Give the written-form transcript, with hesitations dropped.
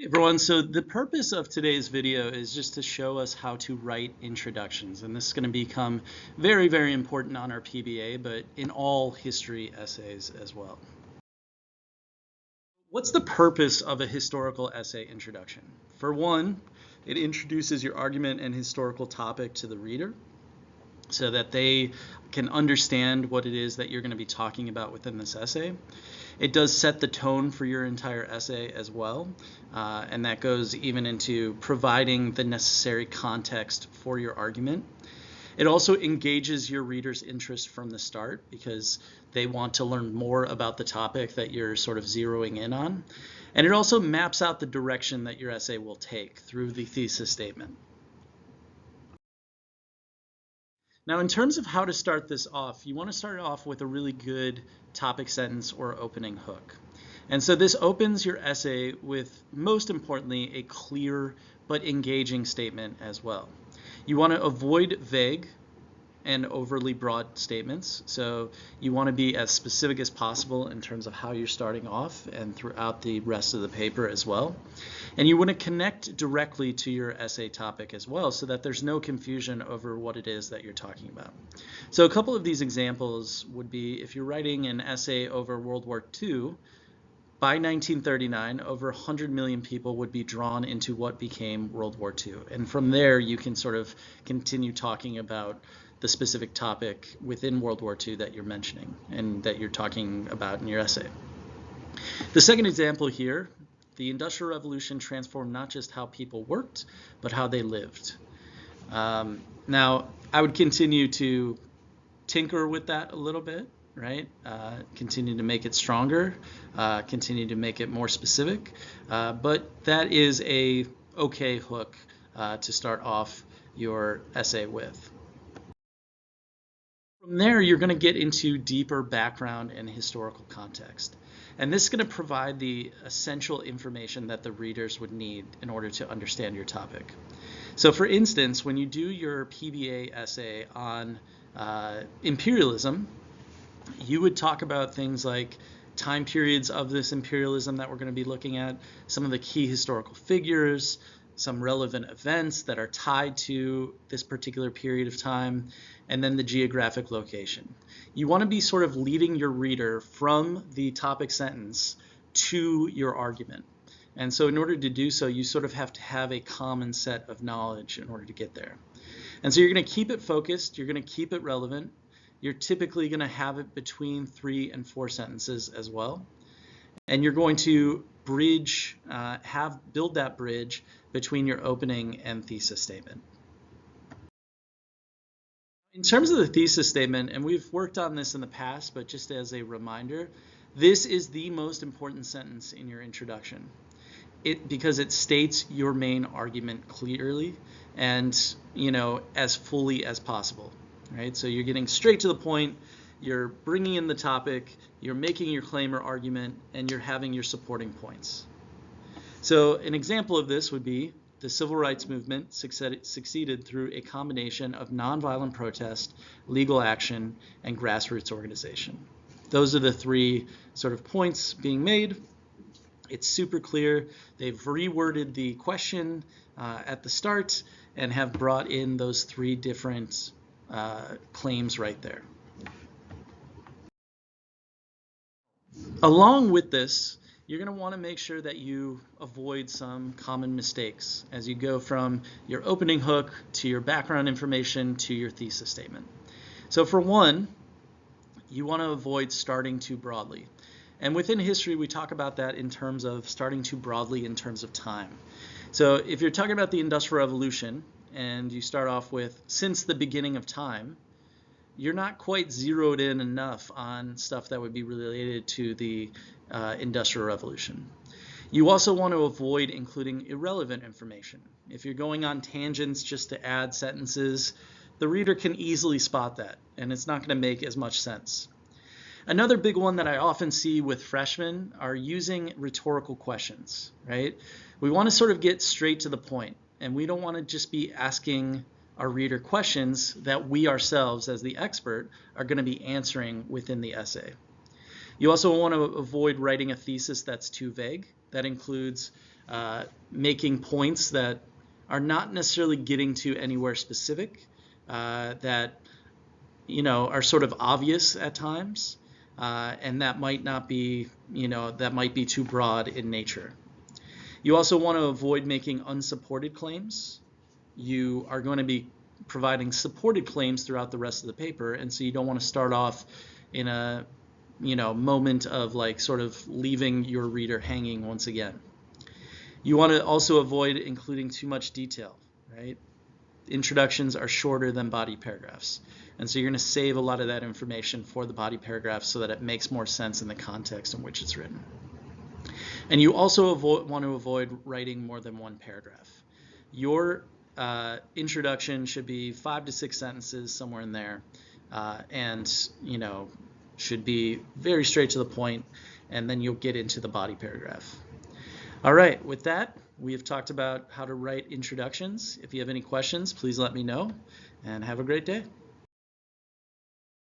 Everyone, so the purpose of today's video is just to show us how to write introductions, and this is going to become very, very important on our PBA, but in all history essays as well. What's the purpose of a historical essay introduction? For one, it introduces your argument and historical topic to the reader so that they can understand what it is that you're going to be talking about within this essay. It does set the tone for your entire essay as well, and that goes even into providing the necessary context for your argument. It also engages your reader's interest from the start because they want to learn more about the topic that you're sort of zeroing in on. And it also maps out the direction that your essay will take through the thesis statement. Now, in terms of how to start this off, you want to start off with a really good topic sentence or opening hook. And so this opens your essay with, most importantly, a clear but engaging statement as well. You want to avoid vague and overly broad statements. So you want to be as specific as possible in terms of how you're starting off and throughout the rest of the paper as well. And you want to connect directly to your essay topic as well so that there's no confusion over what it is that you're talking about. So a couple of these examples would be if you're writing an essay over World War II, by 1939, over 100 million people would be drawn into what became World War II. And from there, you can sort of continue talking about the specific topic within World War II that you're mentioning and that you're talking about in your essay. The second example here, the Industrial Revolution transformed not just how people worked, but how they lived. Now, I would continue to tinker with that a little bit, right? Continue to make it stronger, continue to make it more specific, but that is a okay hook to start off your essay with. From there, you're going to get into deeper background and historical context. And this is going to provide the essential information that the readers would need in order to understand your topic. So for instance, when you do your PBA essay on imperialism, you would talk about things like time periods of this imperialism that we're going to be looking at, some of the key historical figures, some relevant events that are tied to this particular period of time, and then the geographic location. You want to be sort of leading your reader from the topic sentence to your argument. And so in order to do so, you sort of have to have a common set of knowledge in order to get there. And so you're going to keep it focused, you're going to keep it relevant. You're typically going to have it between 3 and 4 sentences as well. And you're going to build that bridge between your opening and thesis statement. In terms of the thesis statement, and we've worked on this in the past, but just as a reminder, this is the most important sentence in your introduction. Because it states your main argument clearly and, as fully as possible, right? So you're getting straight to the point, you're bringing in the topic, you're making your claim or argument, and you're having your supporting points. So an example of this would be the civil rights movement succeeded through a combination of nonviolent protest, legal action, and grassroots organization. Those are the 3 sort of points being made. It's super clear. They've reworded the question at the start and have brought in those 3 different claims right there. Along with this, you're going to want to make sure that you avoid some common mistakes as you go from your opening hook to your background information to your thesis statement. So for one, you want to avoid starting too broadly. And within history, we talk about that in terms of starting too broadly in terms of time. So if you're talking about the Industrial Revolution and you start off with since the beginning of time, you're not quite zeroed in enough on stuff that would be related to the Industrial Revolution. You also want to avoid including irrelevant information. If you're going on tangents just to add sentences, the reader can easily spot that, and it's not going to make as much sense. Another big one that I often see with freshmen are using rhetorical questions, right? We want to sort of get straight to the point, and we don't want to just be asking our reader questions that we ourselves, as the expert, are going to be answering within the essay. You also want to avoid writing a thesis that's too vague. That includes making points that are not necessarily getting to anywhere specific, that are sort of obvious at times, and that might not be, that might be too broad in nature. You also want to avoid making unsupported claims. You are going to be providing supported claims throughout the rest of the paper, and so you don't want to start off in a moment of like sort of leaving your reader hanging once again. You want to also avoid including too much detail, right? Introductions are shorter than body paragraphs, and so you're going to save a lot of that information for the body paragraph so that it makes more sense in the context in which it's written. And you also want to avoid writing more than one paragraph. Your introduction should be 5 to 6 sentences, somewhere in there, and should be very straight to the point, and then you'll get into the body paragraph. All right, with that, we have talked about how to write introductions. If you have any questions, please let me know, and have a great day.